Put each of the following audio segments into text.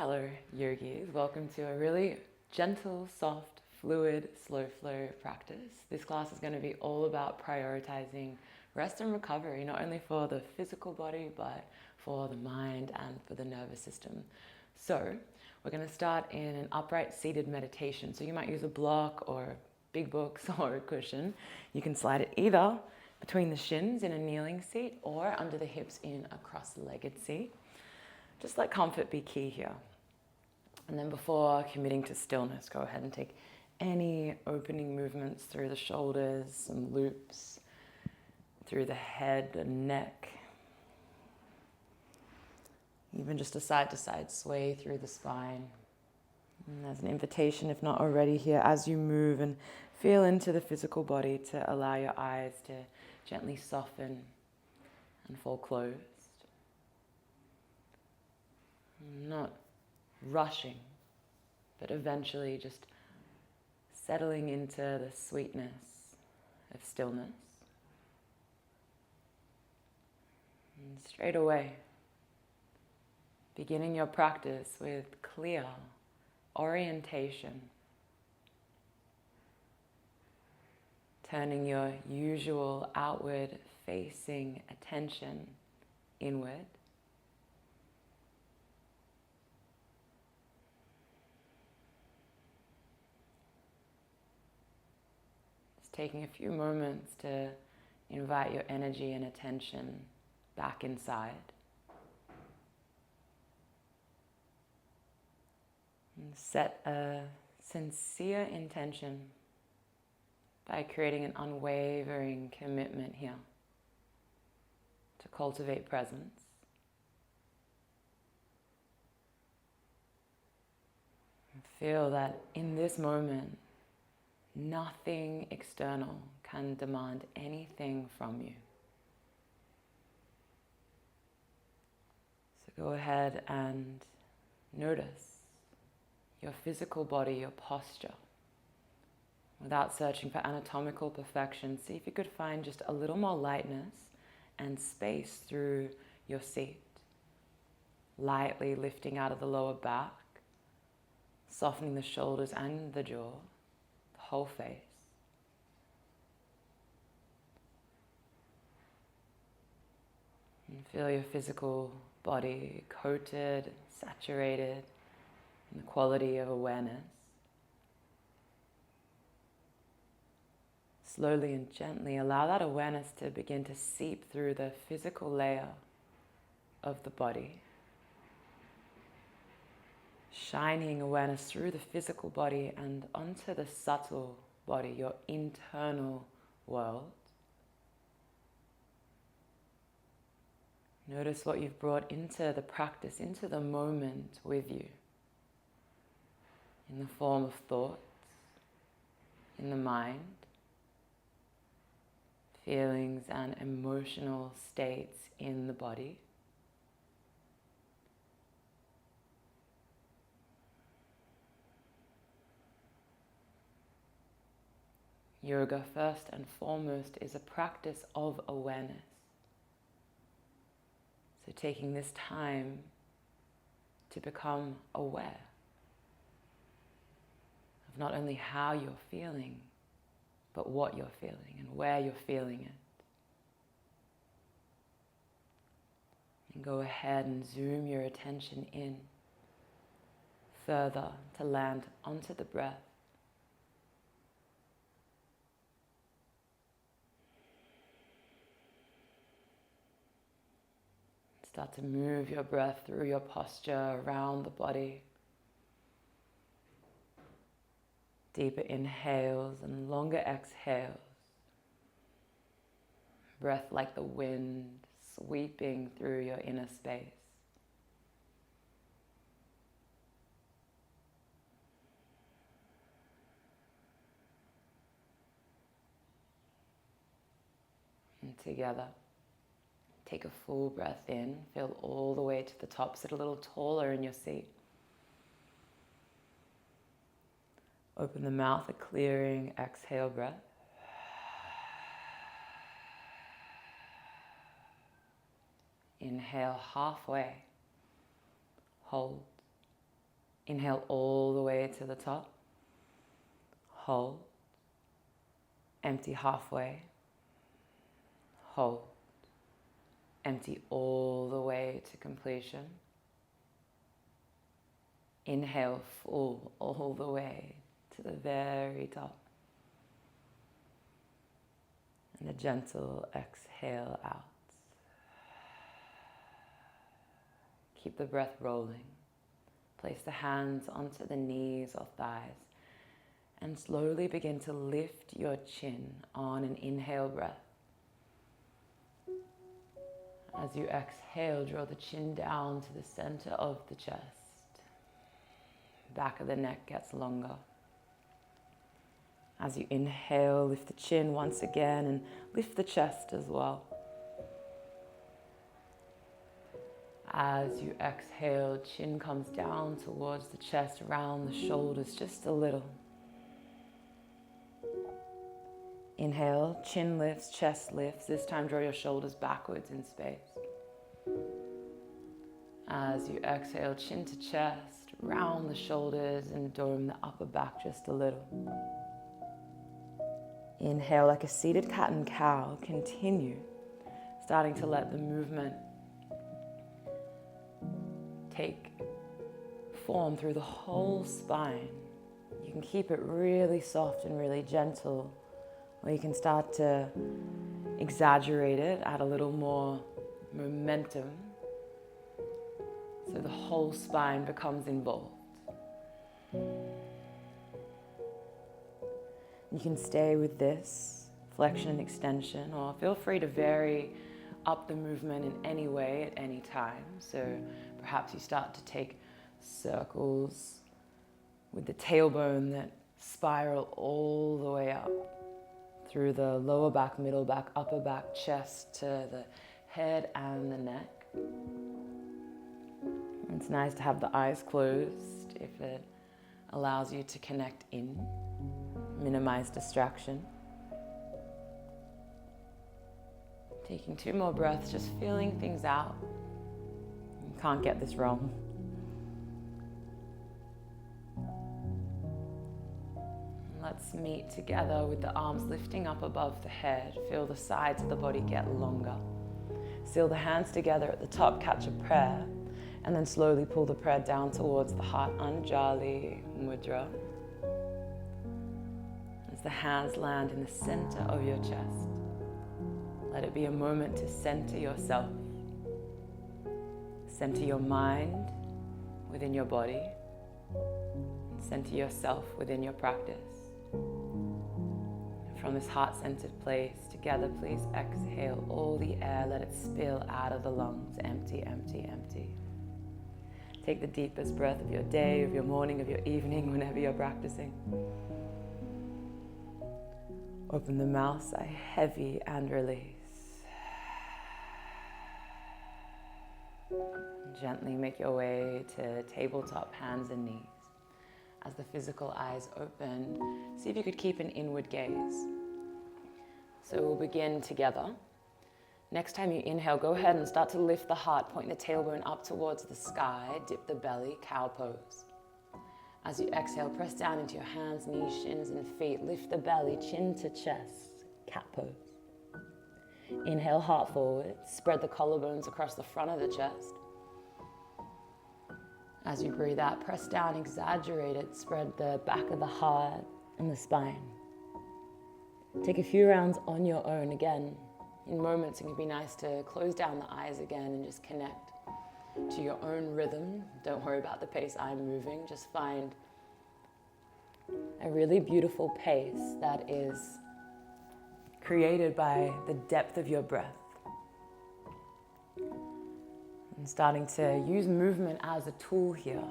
Hello yogis, welcome to a really gentle, soft, fluid, slow flow practice. This class is going to be all about prioritizing rest and recovery, not only for the physical body, but for the mind and for the nervous system. So we're going to start in an upright seated meditation. So you might use a block or big books or a cushion. You can slide it either between the shins in a kneeling seat or under the hips in a cross-legged seat. Just let comfort be key here. And then before committing to stillness, go ahead and take any opening movements through the shoulders, some loops through the head and neck. Even just a side-to-side sway through the spine. And there's an invitation, if not already here, as you move and feel into the physical body to allow your eyes to gently soften and fall closed. Not rushing, but eventually just settling into the sweetness of stillness. And straight away, beginning your practice with clear orientation, turning your usual outward facing attention inward. Taking a few moments to invite your energy and attention back inside. And set a sincere intention by creating an unwavering commitment here to cultivate presence. And feel that in this moment, nothing external can demand anything from you. So go ahead and notice your physical body, your posture. Without searching for anatomical perfection, see if you could find just a little more lightness and space through your seat. Lightly lifting out of the lower back, softening the shoulders and the jaw. Whole face. And feel your physical body coated, saturated in the quality of awareness. Slowly and gently allow that awareness to begin to seep through the physical layer of the body. Shining awareness through the physical body and onto the subtle body, your internal world. Notice what you've brought into the practice, into the moment with you, in the form of thoughts, in the mind, feelings and emotional states in the body. Yoga, first and foremost, is a practice of awareness. So taking this time to become aware of not only how you're feeling, but what you're feeling and where you're feeling it. And go ahead and zoom your attention in further to land onto the breath. Start to move your breath through your posture, around the body. Deeper inhales and longer exhales. Breath like the wind sweeping through your inner space. And together. Take a full breath in, feel all the way to the top, sit a little taller in your seat. Open the mouth, a clearing exhale breath. Inhale halfway, hold, Inhale all the way to the top. Hold. Empty halfway. Hold. Empty all the way to completion. Inhale full all the way to the very top. And a gentle exhale out. Keep the breath rolling. Place the hands onto the knees or thighs and slowly begin to lift your chin on an inhale breath. As you exhale, draw the chin down to the center of the chest. Back of the neck gets longer. As you inhale, lift the chin once again and lift the chest as well. As you exhale, chin comes down towards the chest, around the shoulders just a little. Inhale, chin lifts, chest lifts. This time draw your shoulders backwards in space. As you exhale, chin to chest, round the shoulders and dome the upper back just a little. Inhale like a seated cat and cow. Continue, starting to let the movement take form through the whole spine. You can keep it really soft and really gentle, or you can start to exaggerate it, add a little more momentum, so the whole spine becomes involved. You can stay with this flexion and extension, or feel free to vary up the movement in any way at any time. So perhaps you start to take circles with the tailbone that spiral all the way up through the lower back, middle back, upper back, chest to the head and the neck. It's nice to have the eyes closed if it allows you to connect in, minimize distraction. Taking 2 more breaths, just feeling things out. You can't get this wrong. Let's meet together with the arms lifting up above the head. Feel the sides of the body get longer. Seal the hands together at the top, catch a prayer, and then slowly pull the prayer down towards the heart, Anjali Mudra. As the hands land in the center of your chest, let it be a moment to center yourself. Center your mind within your body. Center yourself within your practice. From this heart-centered place, together please exhale all the air, let it spill out of the lungs, empty, empty, empty. Take the deepest breath of your day, of your morning, of your evening, whenever you're practicing. Open the mouth, sigh heavy and release. Gently make your way to tabletop, hands and knees. As the physical eyes open, see if you could keep an inward gaze. So we'll begin together. Next time you inhale, go ahead and start to lift the heart, point the tailbone up towards the sky, dip the belly, cow pose. As you exhale, press down into your hands, knees, shins, and feet. Lift the belly, chin to chest, cat pose. Inhale, heart forward. Spread the collarbones across the front of the chest. As you breathe out, press down, exaggerate it. Spread the back of the heart and the spine. Take a few rounds on your own. Again, in moments, it can be nice to close down the eyes again and just connect to your own rhythm. Don't worry about the pace I'm moving. Just find a really beautiful pace that is created by the depth of your breath. And starting to use movement as a tool here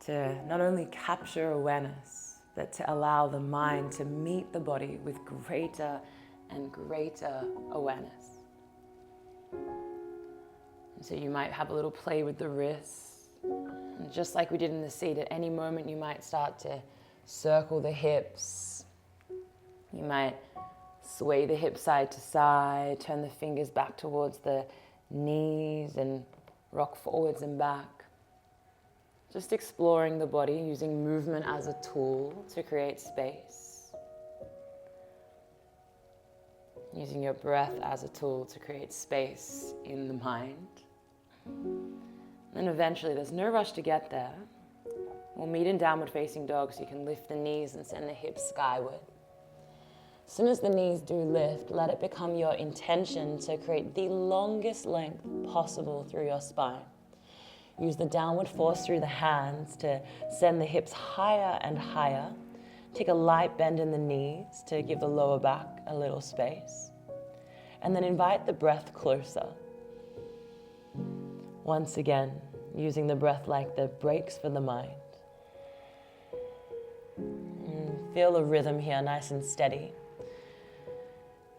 to not only capture awareness, but to allow the mind to meet the body with greater and greater awareness. And so you might have a little play with the wrists. And just like we did in the seat, at any moment you might start to circle the hips. You might sway the hips side to side, turn the fingers back towards the knees and rock forwards and back. Just exploring the body, using movement as a tool to create space. Using your breath as a tool to create space in the mind. And eventually, there's no rush to get there. We'll meet in downward facing dog, so you can lift the knees and send the hips skyward. As soon as the knees do lift, let it become your intention to create the longest length possible through your spine. Use the downward force through the hands to send the hips higher and higher. Take a light bend in the knees to give the lower back a little space. And then invite the breath closer. Once again, using the breath like the brakes for the mind. Feel the rhythm here, nice and steady.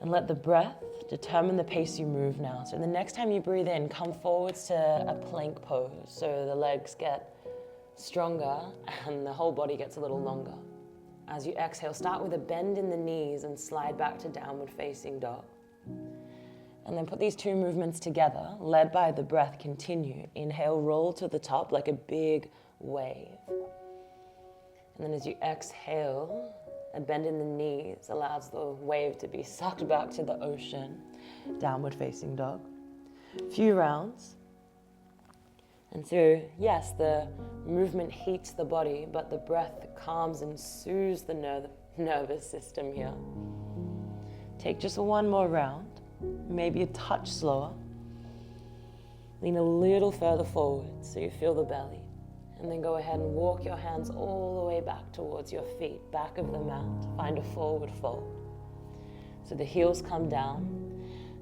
And let the breath determine the pace you move now. So the next time you breathe in, come forwards to a plank pose. So the legs get stronger and the whole body gets a little longer. As you exhale, start with a bend in the knees and slide back to downward facing dog. And then put these two movements together, led by the breath, continue. Inhale, roll to the top like a big wave. And then as you exhale, a bend in the knees allows the wave to be sucked back to the ocean. Downward facing dog. Few rounds. And so, yes, the movement heats the body, but the breath calms and soothes the nervous system here. Take just one more round, maybe a touch slower. Lean a little further forward so you feel the belly. And then go ahead and walk your hands all the way back towards your feet, back of the mat. Find a forward fold. So the heels come down.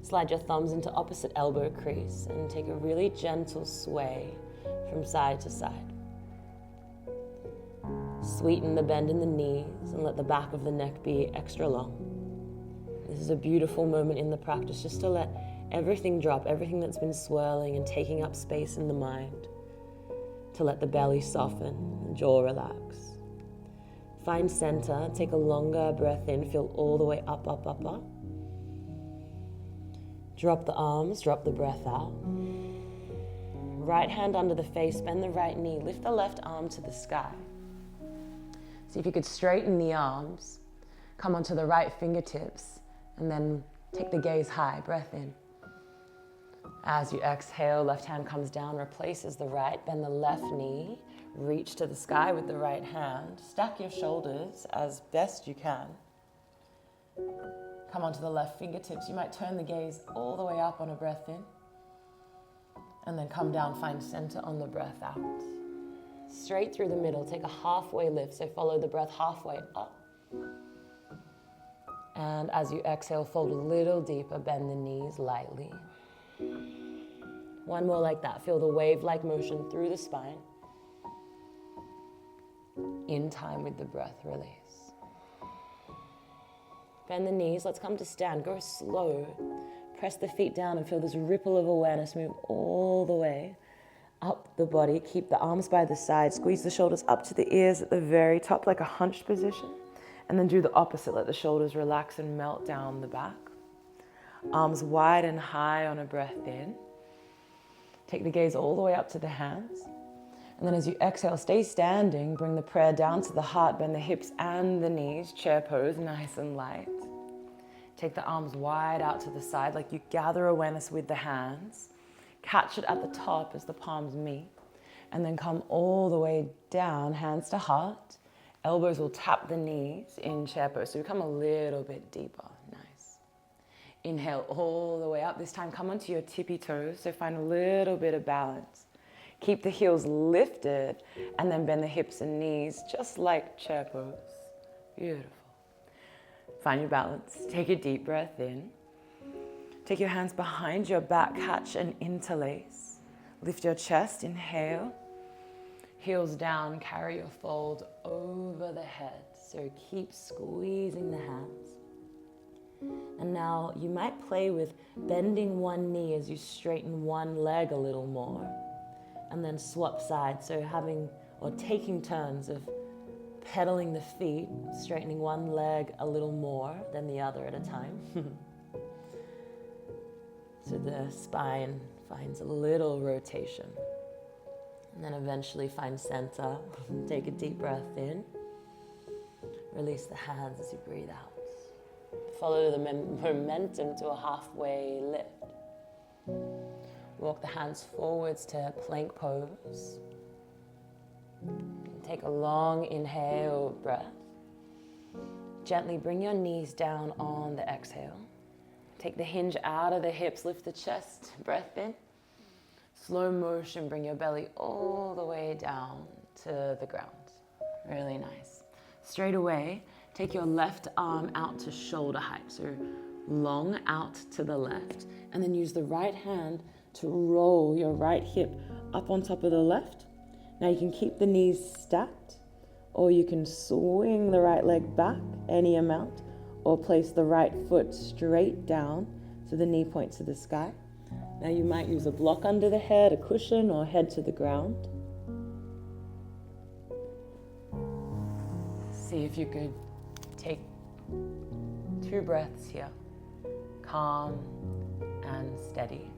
Slide your thumbs into opposite elbow crease and take a really gentle sway from side to side. Sweeten the bend in the knees and let the back of the neck be extra long. This is a beautiful moment in the practice, just to let everything drop, everything that's been swirling and taking up space in the mind. To let the belly soften, the jaw relax. Find center, take a longer breath in, feel all the way up, up, up, up. Drop the arms, drop the breath out. Right hand under the face, bend the right knee, lift the left arm to the sky. See if you could straighten the arms, come onto the right fingertips, and then take the gaze high, breath in. As you exhale, left hand comes down, replaces the right, bend the left knee, reach to the sky with the right hand, stack your shoulders as best you can. Come onto the left fingertips. You might turn the gaze all the way up on a breath in, and then come down, find center on the breath out. Straight through the middle, take a halfway lift, so follow the breath halfway up. And as you exhale, fold a little deeper, bend the knees lightly. One more like that. Feel the wave-like motion through the spine. In time with the breath, release. Bend the knees. Let's come to stand. Go slow. Press the feet down and feel this ripple of awareness move all the way up the body. Keep the arms by the side. Squeeze the shoulders up to the ears at the very top, like a hunched position. And then do the opposite. Let the shoulders relax and melt down the back. Arms wide and high on a breath in. Take the gaze all the way up to the hands. And then as you exhale, stay standing. Bring the prayer down to the heart. Bend the hips and the knees. Chair pose, nice and light. Take the arms wide out to the side like you gather awareness with the hands. Catch it at the top as the palms meet. And then come all the way down, hands to heart. Elbows will tap the knees in chair pose. So we come a little bit deeper. Nice. Inhale all the way up. This time come onto your tippy toes. So find a little bit of balance. Keep the heels lifted and then bend the hips and knees just like chair pose. Beautiful. Find your balance. Take a deep breath in. Take your hands behind your back, catch and interlace. Lift your chest, inhale. Heels down, carry your fold over the head. So keep squeezing the hands. And now you might play with bending one knee as you straighten one leg a little more. And then swap sides, so having or taking turns of pedaling the feet, straightening one leg a little more than the other at a time. So the spine finds a little rotation. And then eventually find center. Take a deep breath in. Release the hands as you breathe out. Follow the momentum to a halfway lift. Walk the hands forwards to plank pose. Take a long inhale breath. Gently bring your knees down on the exhale. Take the hinge out of the hips, lift the chest, breath in. Slow motion, bring your belly all the way down to the ground. Really nice. Straight away, take your left arm out to shoulder height. So long out to the left. And then use the right hand to roll your right hip up on top of the left. Now you can keep the knees stacked, or you can swing the right leg back any amount, or place the right foot straight down so the knee points to the sky. Now you might use a block under the head, a cushion, or head to the ground. See if you could take 2 breaths here, calm and steady.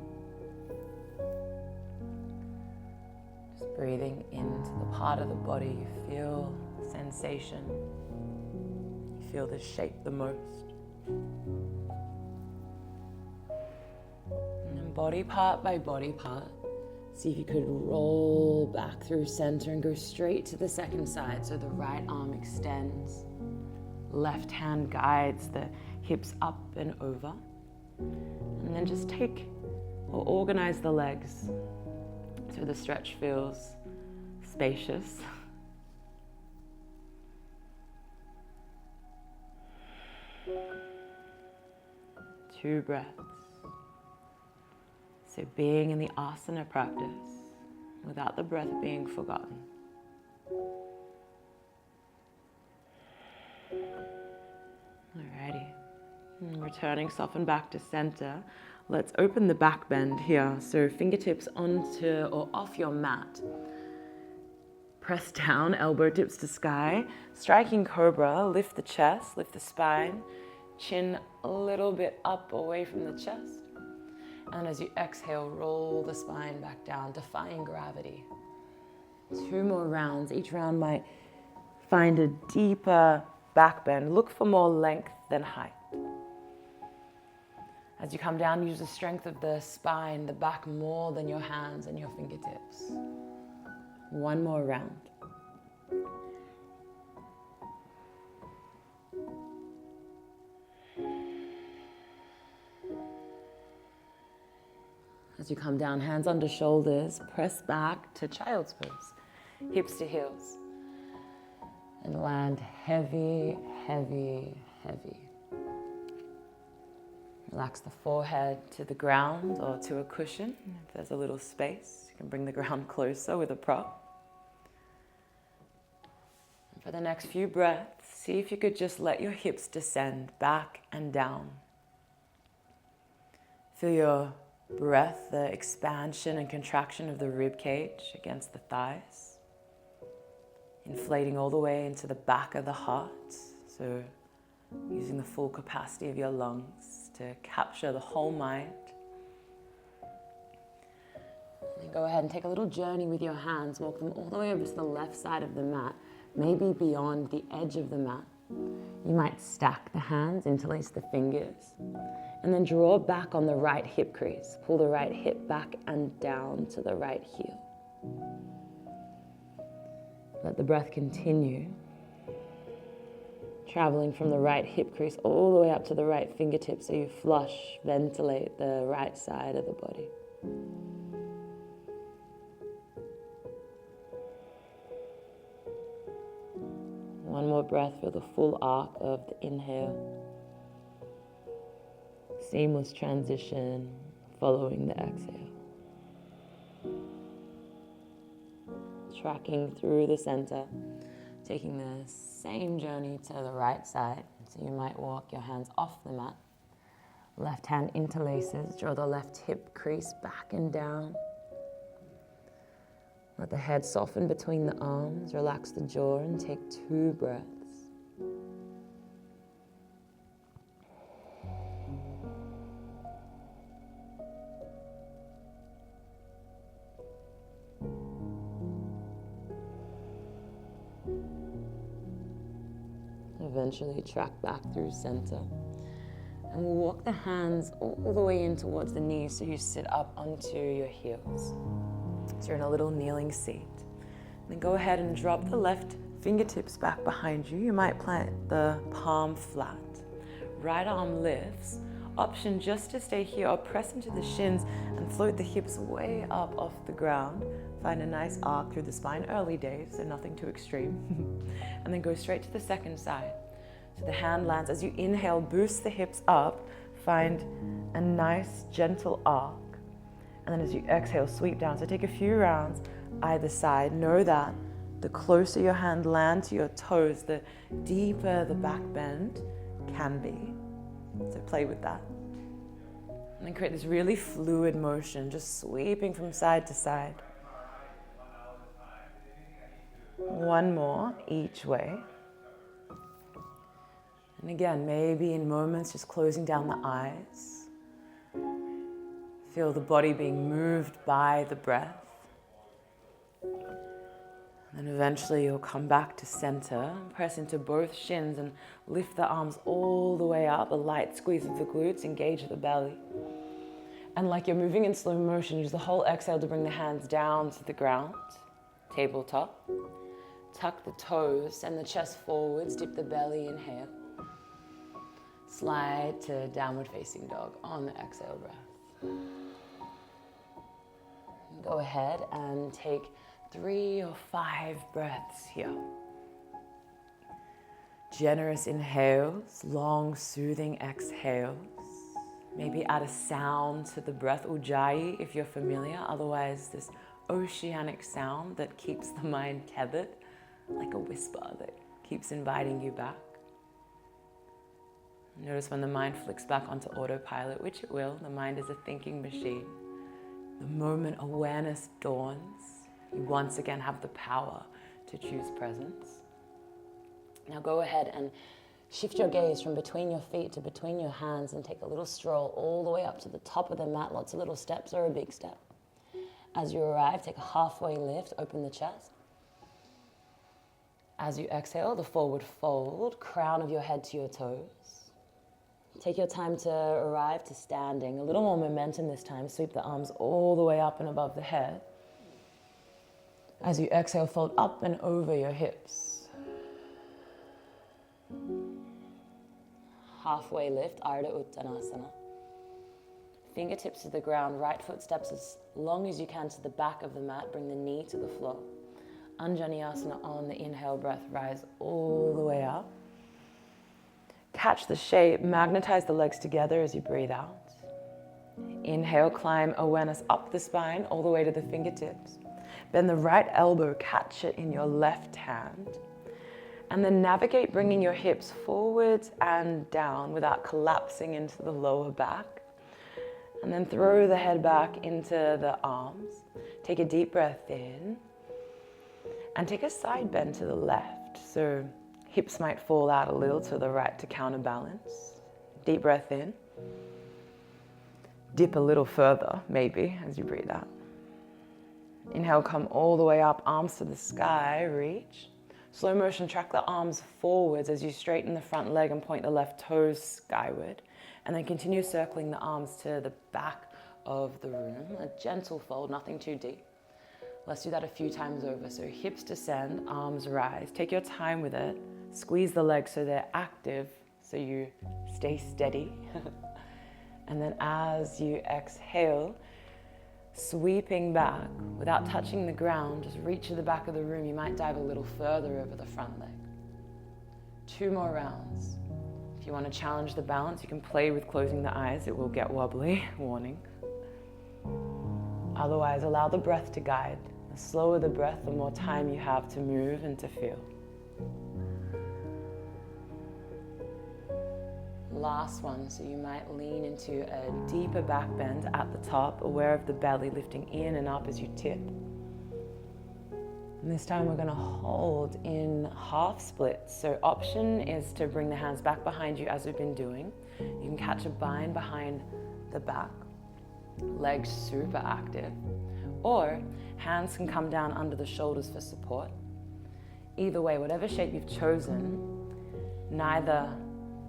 Just breathing into the part of the body you feel sensation, you feel the shape the most. And then body part by body part, see if you could roll back through center and go straight to the second side. So the right arm extends, left hand guides the hips up and over. And then just take or organize the legs so the stretch feels spacious. Two breaths. So being in the asana practice without the breath being forgotten. Alrighty. And returning, soften back to center. Let's open the back bend here. So fingertips onto or off your mat. Press down, elbow tips to sky. Striking cobra, lift the chest, lift the spine. Chin a little bit up away from the chest. And as you exhale, roll the spine back down, defying gravity. 2 more rounds. Each round might find a deeper back bend. Look for more length than height. As you come down, use the strength of the spine, the back more than your hands and your fingertips. 1 more round. As you come down, hands under shoulders, press back to child's pose, hips to heels. And land heavy, heavy, heavy. Relax the forehead to the ground or to a cushion. If there's a little space, you can bring the ground closer with a prop. And for the next few breaths, see if you could just let your hips descend back and down. Feel your breath, the expansion and contraction of the rib cage against the thighs. Inflating all the way into the back of the heart. So using the full capacity of your lungs to capture the whole mind. And then go ahead and take a little journey with your hands. Walk them all the way over to the left side of the mat, maybe beyond the edge of the mat. You might stack the hands, interlace the fingers, and then draw back on the right hip crease. Pull the right hip back and down to the right heel. Let the breath continue, traveling from the right hip crease all the way up to the right fingertips so you flush, ventilate the right side of the body. One more breath for the full arc of the inhale. Seamless transition following the exhale. Tracking through the center, taking the same journey to the right side. So you might walk your hands off the mat. Left hand interlaces, draw the left hip crease back and down. Let the head soften between the arms, relax the jaw and take 2 breaths. eventually track back through center. And we'll walk the hands all the way in towards the knees so you sit up onto your heels. So you're in a little kneeling seat. Then go ahead and drop the left fingertips back behind you. You might plant the palm flat. Right arm lifts. Option just to stay here or press into the shins and float the hips way up off the ground. Find a nice arc through the spine, early days, so nothing too extreme. And then go straight to the second side. So the hand lands. As you inhale, boost the hips up. Find a nice gentle arc. And then as you exhale, sweep down. So take a few rounds either side. Know that the closer your hand lands to your toes, the deeper the back bend can be. So play with that. And then create this really fluid motion, just sweeping from side to side. One more each way. And again, maybe in moments just closing down the eyes. Feel the body being moved by the breath. And eventually you'll come back to center, press into both shins and lift the arms all the way up, a light squeeze of the glutes, engage the belly. And like you're moving in slow motion, use the whole exhale to bring the hands down to the ground, tabletop. Tuck the toes, send the chest forwards, dip the belly, inhale. Slide to downward facing dog on the exhale breath. Go ahead and take 3 or 5 breaths here. Generous inhales, long soothing exhales. Maybe add a sound to the breath, ujjayi if you're familiar. Otherwise, this oceanic sound that keeps the mind tethered, like a whisper that keeps inviting you back. Notice when the mind flicks back onto autopilot, which it will. The mind is a thinking machine. The moment awareness dawns, you once again have the power to choose presence. Now go ahead and shift your gaze from between your feet to between your hands and take a little stroll all the way up to the top of the mat. Lots of little steps or a big step. As you arrive, take a halfway lift, open the chest. As you exhale, the forward fold, crown of your head to your toes. Take your time to arrive to standing. A little more momentum this time. Sweep the arms all the way up and above the head. As you exhale, fold up and over your hips. Halfway lift, Ardha Uttanasana. Fingertips to the ground, right foot steps as long as you can to the back of the mat. Bring the knee to the floor. Anjaneyasana on the inhale breath, rise all the way up. Catch the shape, magnetize the legs together as you breathe out. Inhale, climb awareness up the spine, all the way to the fingertips. Bend the right elbow, catch it in your left hand. And then navigate bringing your hips forwards and down without collapsing into the lower back. And then throw the head back into the arms. Take a deep breath in. And take a side bend to the left. So hips might fall out a little to the right to counterbalance. Deep breath in. Dip a little further, maybe, as you breathe out. Inhale, come all the way up, arms to the sky, reach. Slow motion, track the arms forwards as you straighten the front leg and point the left toes skyward. And then continue circling the arms to the back of the room. A gentle fold, nothing too deep. Let's do that a few times over. So hips descend, arms rise. Take your time with it. Squeeze the legs so they're active, so you stay steady. And then as you exhale, sweeping back without touching the ground, just reach to the back of the room. You might dive a little further over the front leg. 2 more rounds. If you want to challenge the balance, you can play with closing the eyes. It will get wobbly, warning. Otherwise, allow the breath to guide. The slower the breath, the more time you have to move and to feel. Last one, so you might lean into a deeper back bend at the top, aware of the belly lifting in and up as you tip. And this time we're going to hold in half splits. So option is to bring the hands back behind you as we've been doing. You can catch a bind behind the back, legs super active, or hands can come down under the shoulders for support. Either way, whatever shape you've chosen, neither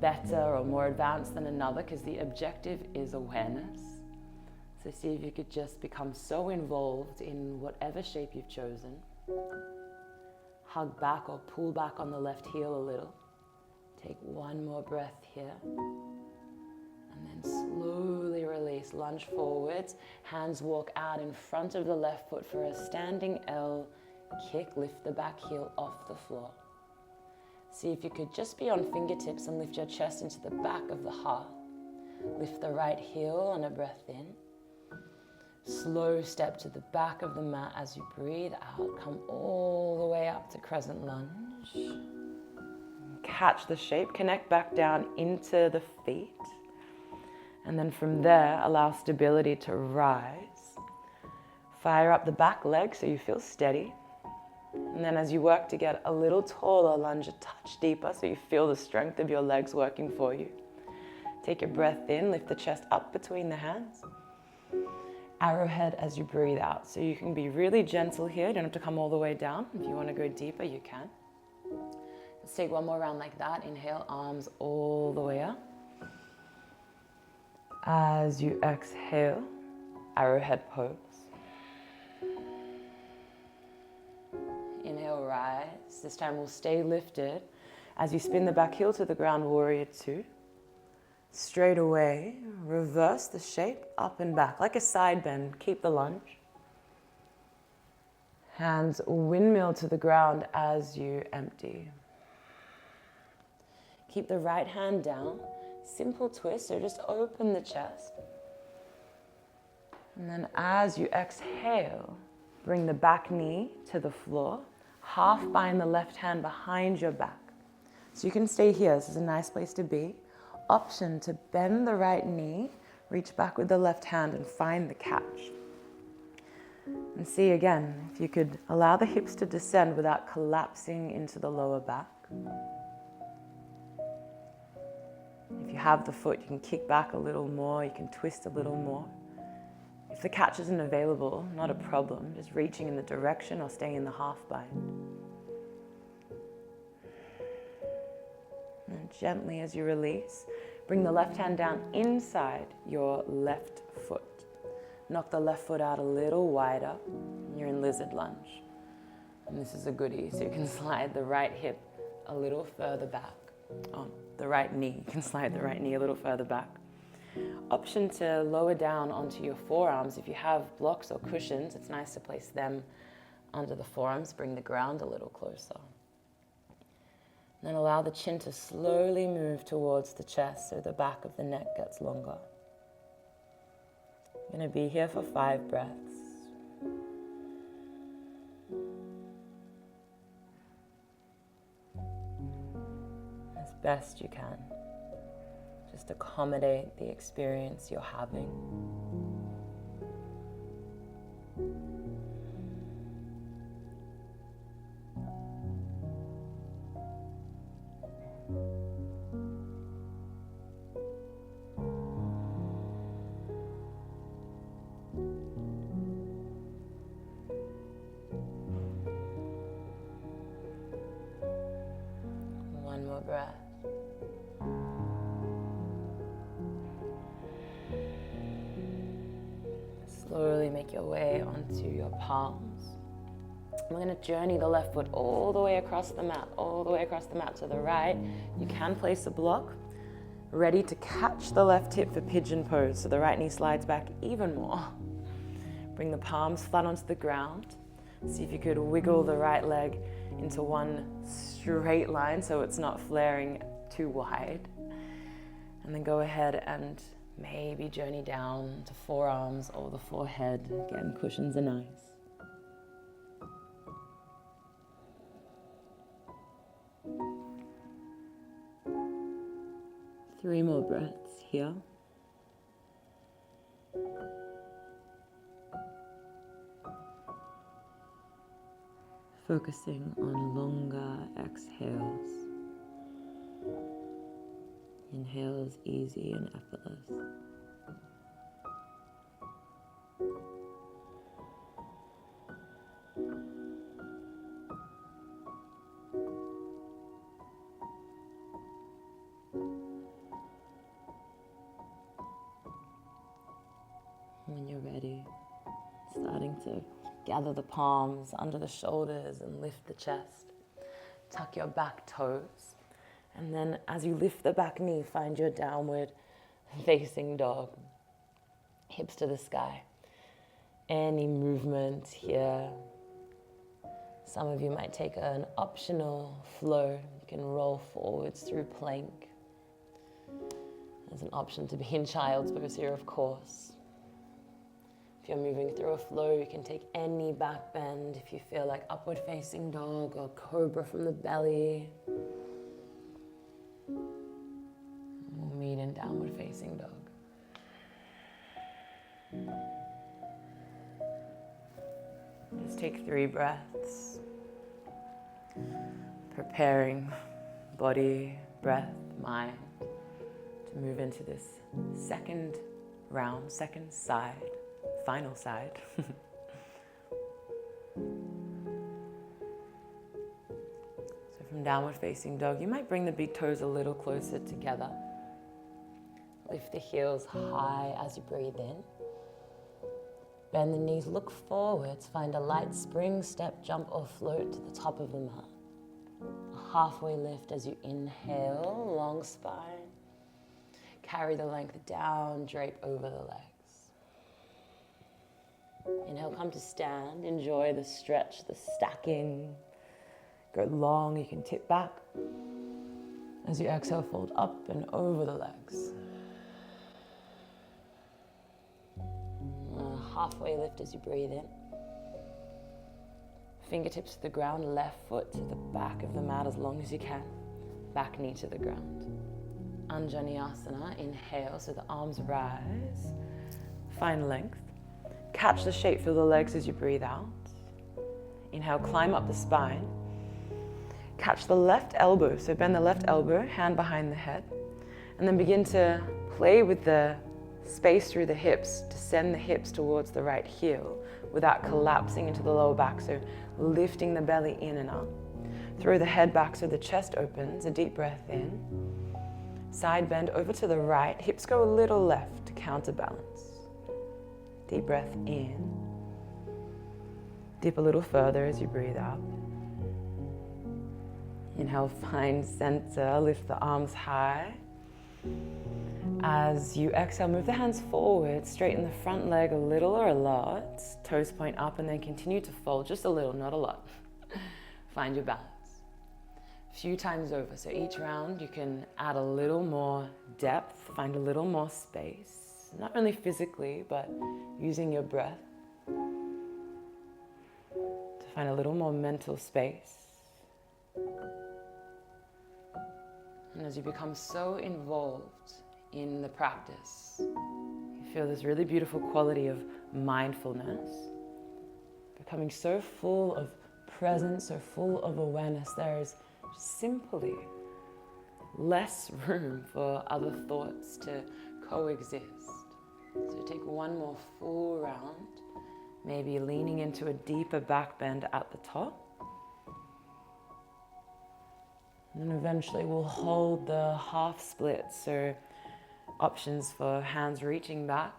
better or more advanced than another, because the objective is awareness. So see if you could just become so involved in whatever shape you've chosen. Hug back or pull back on the left heel a little. Take one more breath here. And then slowly release, lunge forwards. Hands walk out in front of the left foot for a standing L kick. Lift the back heel off the floor. See if you could just be on fingertips and lift your chest into the back of the heart. Lift the right heel on a breath in. Slow step to the back of the mat as you breathe out. Come all the way up to crescent lunge. Catch the shape, connect back down into the feet. And then from there, allow stability to rise. Fire up the back leg so you feel steady. And then as you work to get a little taller, lunge a touch deeper so you feel the strength of your legs working for you. Take your breath in, lift the chest up between the hands. Arrowhead as you breathe out. So you can be really gentle here. You don't have to come all the way down. If you want to go deeper, you can. Let's take one more round like that. Inhale, arms all the way up. As you exhale, arrowhead pose. Inhale, rise. This time we'll stay lifted. As you spin the back heel to the ground, warrior two. Straight away, reverse the shape, up and back, like a side bend. Keep the lunge. Hands windmill to the ground as you empty. Keep the right hand down. Simple twist, so just open the chest. And then as you exhale, bring the back knee to the floor. Half bind the left hand behind your back. So you can stay here. This is a nice place to be. Option to bend the right knee, reach back with the left hand and find the catch. And see again, if you could allow the hips to descend without collapsing into the lower back. If you have the foot, you can kick back a little more, you can twist a little more. If the catch isn't available, not a problem, just reaching in the direction or staying in the half bind. And gently as you release, bring the left hand down inside your left foot. Knock the left foot out a little wider. You're in lizard lunge. And this is a goodie, so you can slide the right hip a little further back. The right knee, you can slide the right knee a little further back. Option to lower down onto your forearms. If you have blocks or cushions, it's nice to place them under the forearms. Bring the ground a little closer. Then allow the chin to slowly move towards the chest so the back of the neck gets longer. You're going to be here for 5 breaths. As best you can. Just accommodate the experience you're having. One more breath. Slowly make your way onto your palms. We're going to journey the left foot all the way across the mat, to the right. You can place a block, ready to catch the left hip for pigeon pose, so the right knee slides back even more. Bring the palms flat onto the ground. See if you could wiggle the right leg into one straight line so it's not flaring too wide. And then go ahead and maybe journey down to forearms or the forehead. Again, cushions are nice. Three more breaths here. Focusing on longer exhales. Inhales easy and effortless. and gather the palms under the shoulders and lift the chest. Tuck your back toes. And then as you lift the back knee, find your downward facing dog. Hips to the sky. Any movement here. Some of you might take an optional flow. You can roll forwards through plank. There's an option to be in child's pose here, of course. If you're moving through a flow, you can take any back bend. If you feel like upward facing dog or cobra from the belly. We'll meet in downward facing dog. Just take 3 breaths. Preparing body, breath, mind to move into this second round, second side, final side. So from downward facing dog, you might bring the big toes a little closer together. Lift the heels high as you breathe in. Bend the knees, look forwards, find a light spring, step, jump or float to the top of the mat. A halfway lift as you inhale, long spine. Carry the length down, drape over the legs. Inhale, come to stand, enjoy the stretch, the stacking. Go long, you can tip back. As you exhale, fold up and over the legs. Halfway lift as you breathe in. Fingertips to the ground, left foot to the back of the mat as long as you can. Back knee to the ground. Anjaneyasana, inhale, so the arms rise. Find length. Catch the shape, feel the legs as you breathe out. Inhale, climb up the spine. Catch the left elbow, so bend the left elbow, hand behind the head. And then begin to play with the space through the hips to send the hips towards the right heel without collapsing into the lower back, so lifting the belly in and up. Throw the head back so the chest opens, a deep breath in. Side bend over to the right, hips go a little left to counterbalance. Deep breath in. Dip a little further as you breathe out. Inhale, find center, lift the arms high. As you exhale, move the hands forward, straighten the front leg a little or a lot. Toes point up and then continue to fold, just a little, not a lot. Find your balance. A few times over, so each round you can add a little more depth, find a little more space, not only physically, but using your breath to find a little more mental space. And as you become so involved in the practice, you feel this really beautiful quality of mindfulness, becoming so full of presence, so full of awareness. There is simply less room for other thoughts to coexist. So take one more full round, maybe leaning into a deeper back bend at the top. And eventually we'll hold the half split, so options for hands reaching back,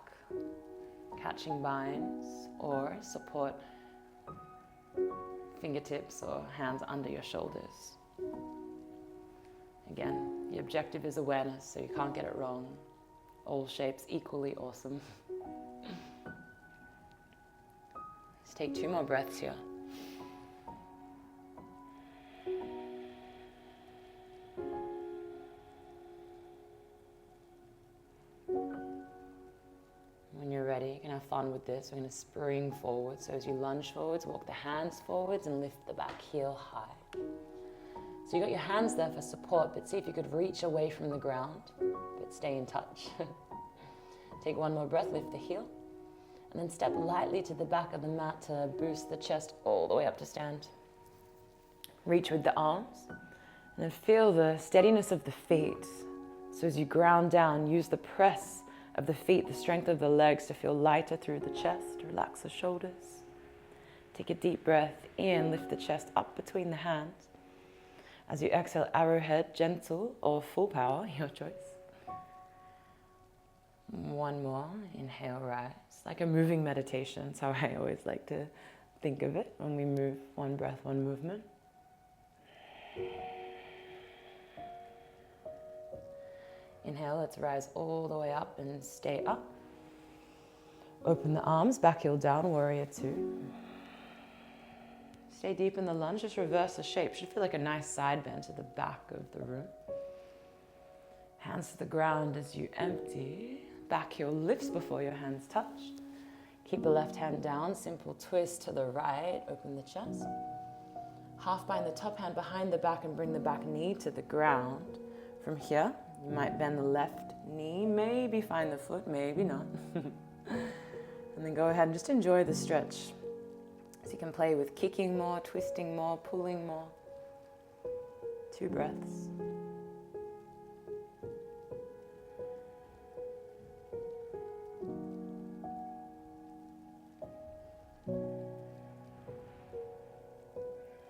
catching binds, or support fingertips or hands under your shoulders. Again, the objective is awareness, so you can't get it wrong. All shapes equally awesome. Let's take 2 more breaths here. When you're ready, you can have fun with this. We're going to spring forward. So as you lunge forwards, walk the hands forwards and lift the back heel high. So you got your hands there for support, but see if you could reach away from the ground, but stay in touch. Take one more breath, lift the heel, and then step lightly to the back of the mat to boost the chest all the way up to stand. Reach with the arms, and then feel the steadiness of the feet. So as you ground down, use the press of the feet, the strength of the legs to feel lighter through the chest. Relax the shoulders. Take a deep breath in, lift the chest up between the hands. As you exhale, arrowhead, gentle or full power, your choice. One more. Inhale, rise. Like a moving meditation. That's how I always like to think of it when we move. One breath, one movement. Inhale, let's rise all the way up and stay up. Open the arms, back heel down, warrior two. Stay deep in the lunge, just reverse the shape. Should feel like a nice side bend to the back of the room. Hands to the ground as you empty. Back heel lifts before your hands touch. Keep the left hand down, simple twist to the right, open the chest. Half bind the top hand behind the back and bring the back knee to the ground. From here, you might bend the left knee, maybe find the foot, maybe not. And then go ahead and just enjoy the stretch. So you can play with kicking more, twisting more, pulling more. 2 breaths.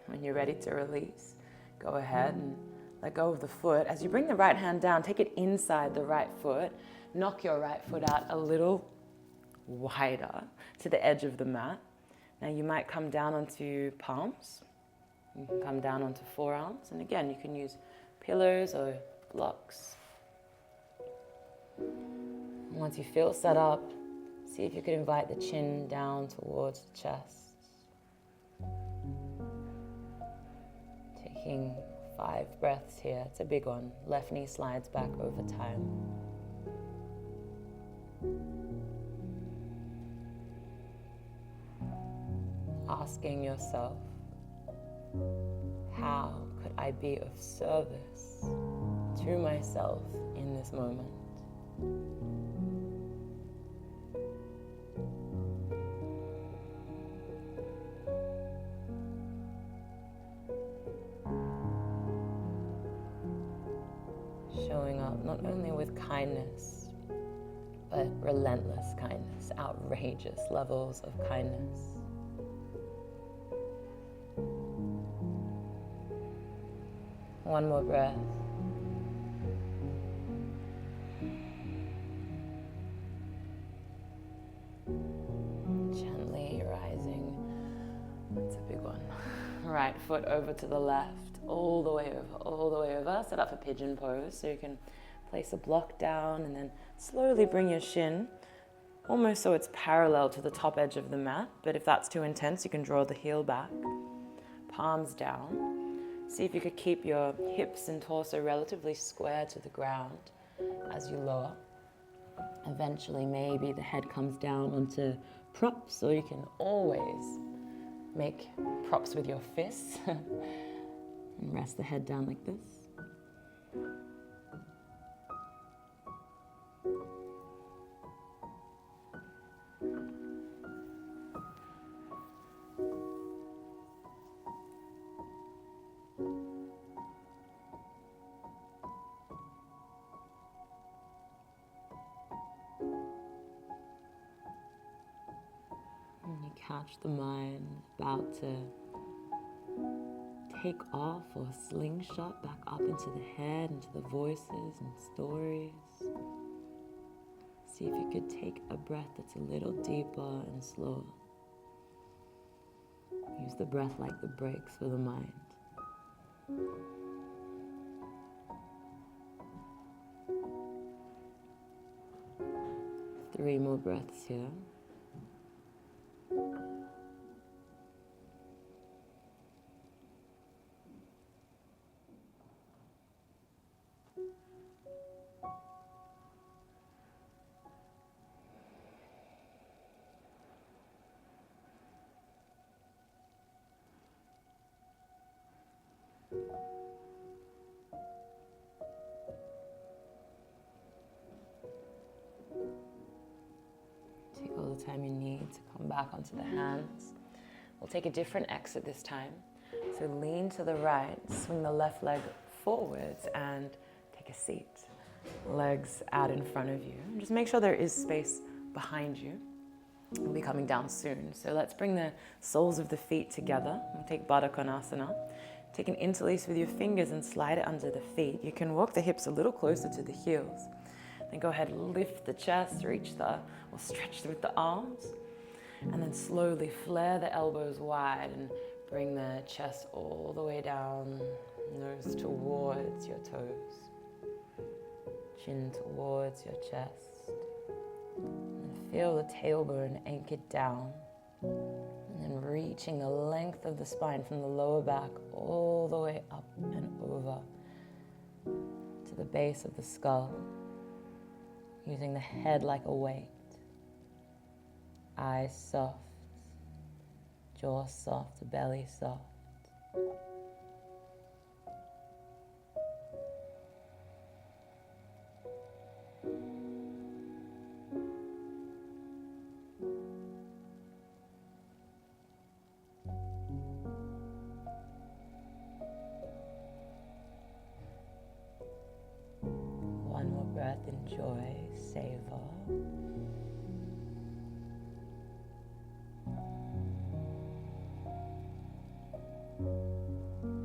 When you're ready to release, go ahead and let go of the foot. As you bring the right hand down, take it inside the right foot. Knock your right foot out a little wider to the edge of the mat. Now you might come down onto palms. You can come down onto forearms. And again, you can use pillows or blocks. And once you feel set up, see if you could invite the chin down towards the chest. Taking 5 breaths here. It's a big one. Left knee slides back over time. Asking yourself, how could I be of service to myself in this moment? Showing up not only with kindness, but relentless kindness, outrageous levels of kindness. One more breath. Gently rising. That's a big one. Right foot over to the left, all the way over, all the way over. Set up for pigeon pose, so you can place a block down and then slowly bring your shin almost so it's parallel to the top edge of the mat. But if that's too intense, you can draw the heel back. Palms down. See if you could keep your hips and torso relatively square to the ground as you lower. Eventually, maybe the head comes down onto props, or you can always make props with your fists and rest the head down like this. Catch the mind about to take off or slingshot back up into the head, into the voices and stories. See if you could take a breath that's a little deeper and slower. Use the breath like the brakes for the mind. 3 more breaths here. Take all the time you need to come back onto the hands. We'll take a different exit this time. So lean to the right, swing the left leg forwards and take a seat. Legs out in front of you. And just make sure there is space behind you. We'll be coming down soon. So let's bring the soles of the feet together. We'll take Baddha Konasana. Take an interlace with your fingers and slide it under the feet. You can walk the hips a little closer to the heels. Then go ahead, lift the chest, or stretch with the arms. And then slowly flare the elbows wide and bring the chest all the way down, nose towards your toes, chin towards your chest. And feel the tailbone anchored down. And then reaching the length of the spine from the lower back all the way up and over to the base of the skull, using the head like a weight. Eyes soft, jaw soft, belly soft. One more breath, enjoy, savor.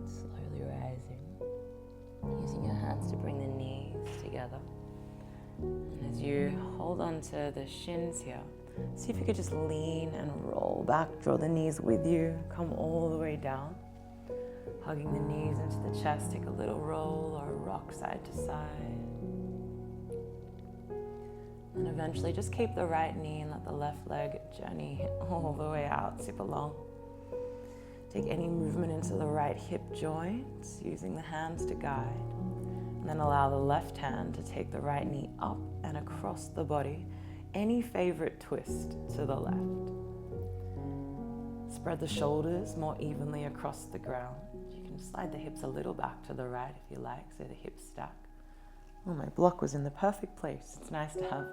Slowly rising, using your hands to bring the knees together. And as you hold on to the shins here, see if you could just lean and roll back, draw the knees with you, come all the way down. Hugging the knees into the chest, take a little roll or a rock side to side. And eventually just keep the right knee and let the left leg journey all the way out, super long. Take any movement into the right hip joint, using the hands to guide. And then allow the left hand to take the right knee up and across the body. Any favorite twist to the left. Spread the shoulders more evenly across the ground. You can slide the hips a little back to the right if you like, so the hips stack. Oh, my block was in the perfect place. It's nice to have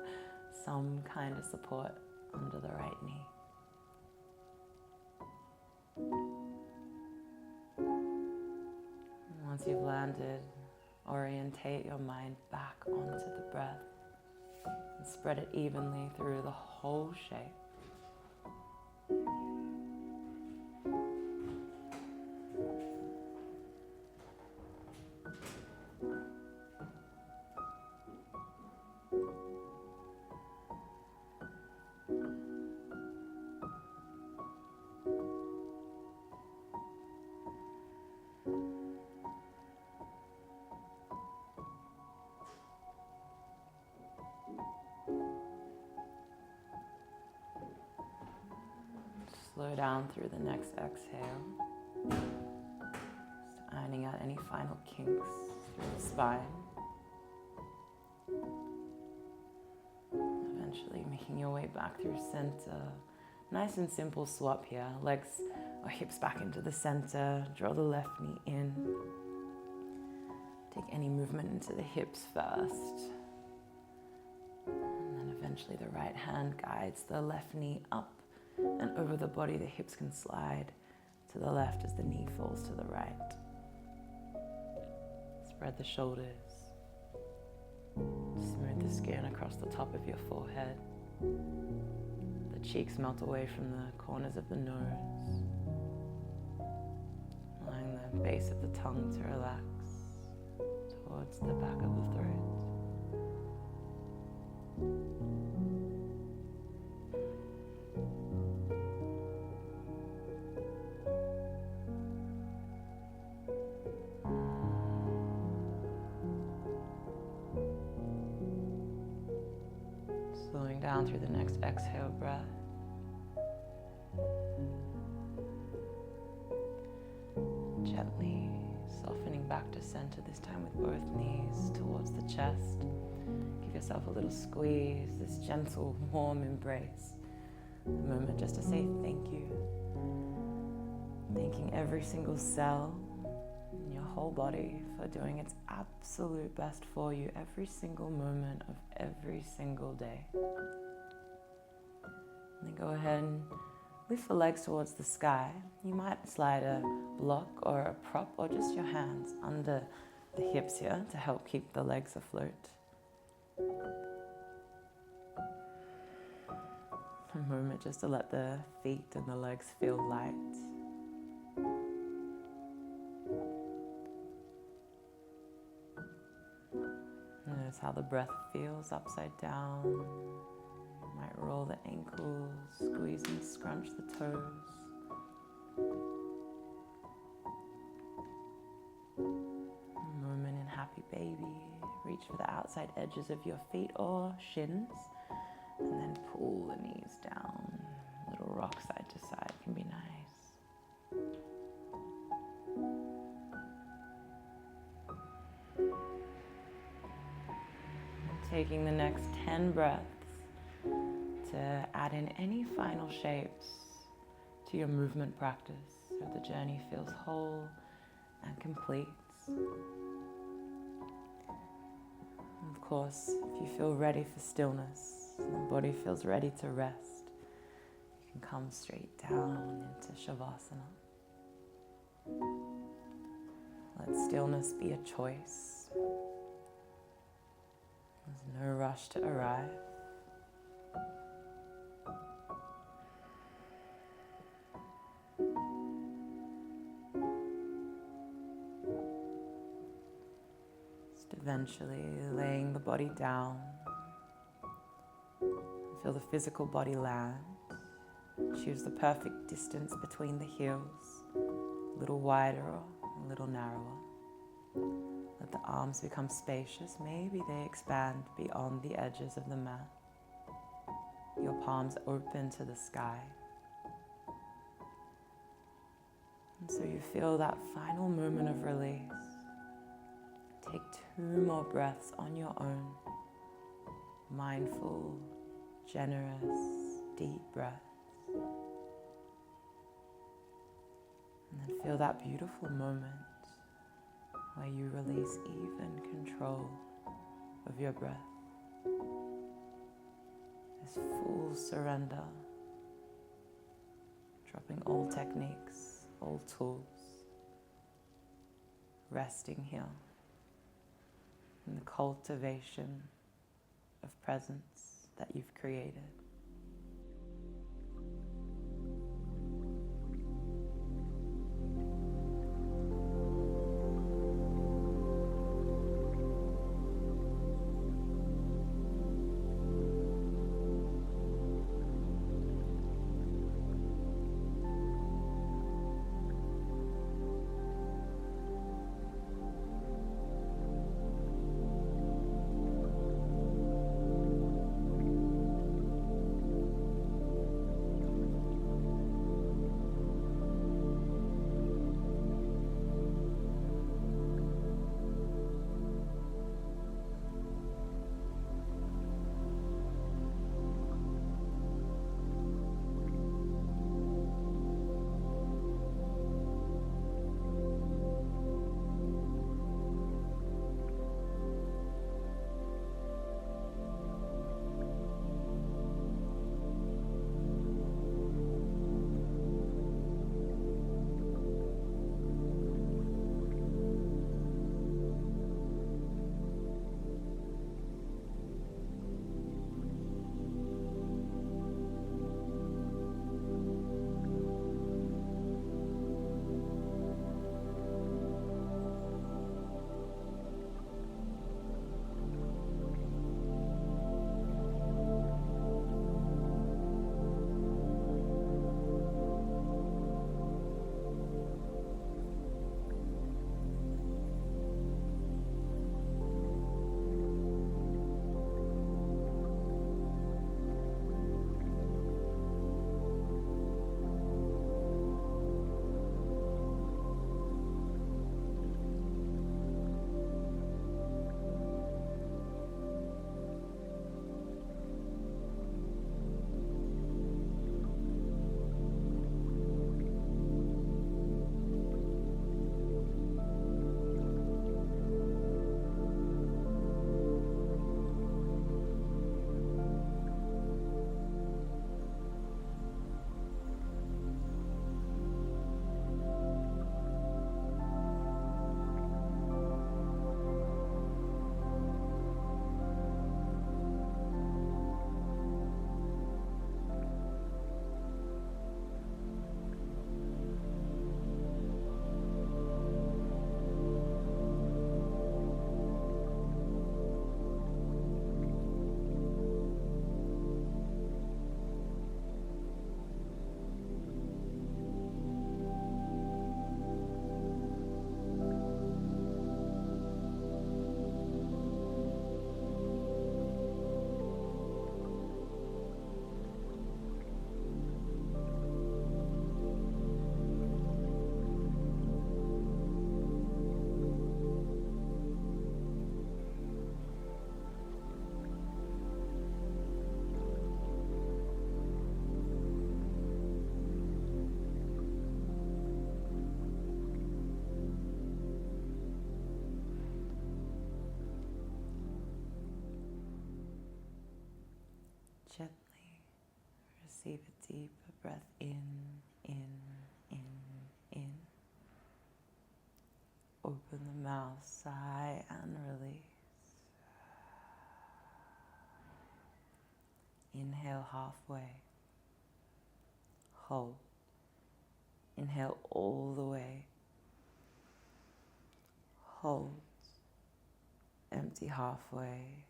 some kind of support under the right knee. Once you've landed, orientate your mind back onto the breath and spread it evenly through the whole shape. Slow down through the next exhale. Just ironing out any final kinks through the spine. Eventually making your way back through center. Nice and simple swap here. Legs or hips back into the center. Draw the left knee in. Take any movement into the hips first. And then eventually the right hand guides the left knee up and over the body. The hips can slide to the left as the knee falls to the right. Spread the shoulders. Smooth the skin across the top of your forehead. The cheeks melt away from the corners of the nose. Allowing the base of the tongue to relax towards the back of the throat. Slowing down through the next exhale breath. Gently softening back to center, this time with both knees towards the chest. Give yourself a little squeeze, this gentle, warm embrace. A moment just to say thank you. Thanking every single cell in your whole body for doing its absolute best for you every single moment of every single day. And then go ahead and lift the legs towards the sky. You might slide a block or a prop or just your hands under the hips here to help keep the legs afloat. A moment just to let the feet and the legs feel light. Notice how the breath feels upside down. You might roll the ankles, squeeze and scrunch the toes. A moment in happy baby. Reach for the outside edges of your feet or shins, and then pull the knees down. Little rock side to side can be nice. Taking the next 10 breaths to add in any final shapes to your movement practice so the journey feels whole and complete. Of course, if you feel ready for stillness and the body feels ready to rest, you can come straight down into Shavasana. Let stillness be a choice. There's no rush to arrive. Just eventually laying the body down. Feel the physical body land. Choose the perfect distance between the heels, a little wider or a little narrower. Let the arms become spacious. Maybe they expand beyond the edges of the mat. Your palms open to the sky. And so you feel that final moment of release. Take 2 more breaths on your own. Mindful, generous, deep breaths. And then feel that beautiful moment where you release even control of your breath. This full surrender, dropping all techniques, all tools, resting here in the cultivation of presence that you've created. Receive a deeper breath in, in, in. Open the mouth, sigh and release. Inhale halfway. Hold. Inhale all the way. Hold. Empty halfway.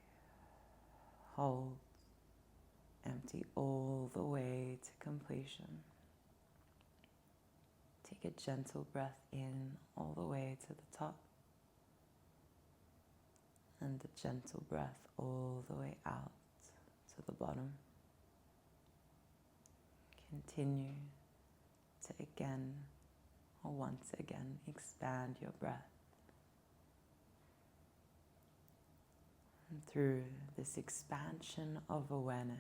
Hold. Empty all the way to completion. Take a gentle breath in all the way to the top. And a gentle breath all the way out to the bottom. Continue to again or once again expand your breath. And through this expansion of awareness,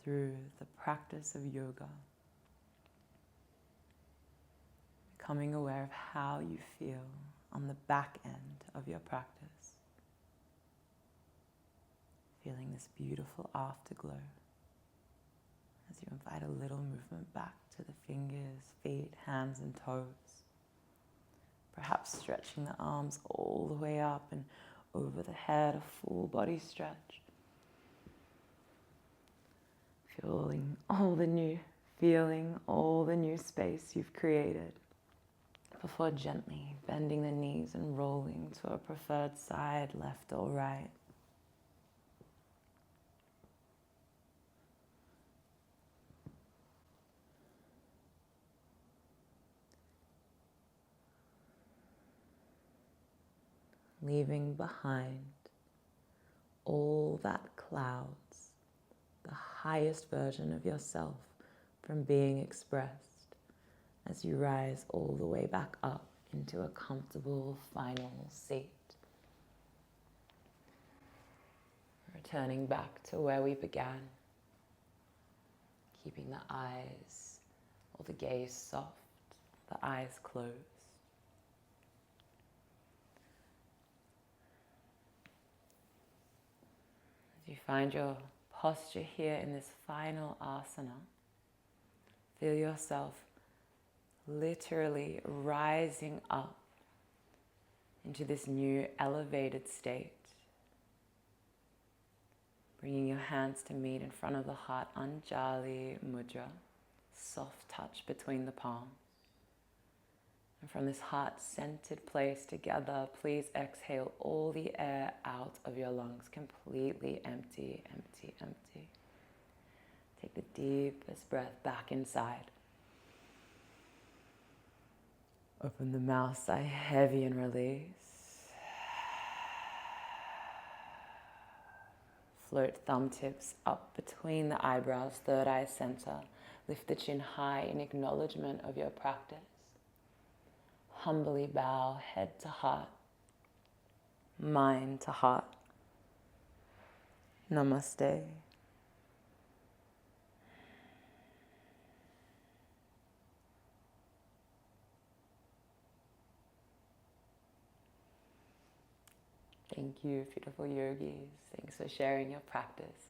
through the practice of yoga, becoming aware of how you feel on the back end of your practice, feeling this beautiful afterglow as you invite a little movement back to the fingers, feet, hands and toes. Perhaps stretching the arms all the way up and over the head, a full body stretch. Feeling all the new space you've created before gently bending the knees and rolling to a preferred side, left or right. Leaving behind all that clouds the highest version of yourself from being expressed as you rise all the way back up into a comfortable final seat. Returning back to where we began, keeping the eyes or the gaze soft, the eyes closed. As you find your posture here in this final asana, feel yourself literally rising up into this new elevated state. Bringing your hands to meet in front of the heart, Anjali Mudra, soft touch between the palms. And from this heart-centered place together, please exhale all the air out of your lungs, completely empty, empty, empty. Take the deepest breath back inside. Open the mouth, sigh heavy and release. Float thumb tips up between the eyebrows, third eye center. Lift the chin high in acknowledgement of your practice. Humbly bow head to heart, mind to heart. Namaste. Thank you, beautiful yogis. Thanks for sharing your practice.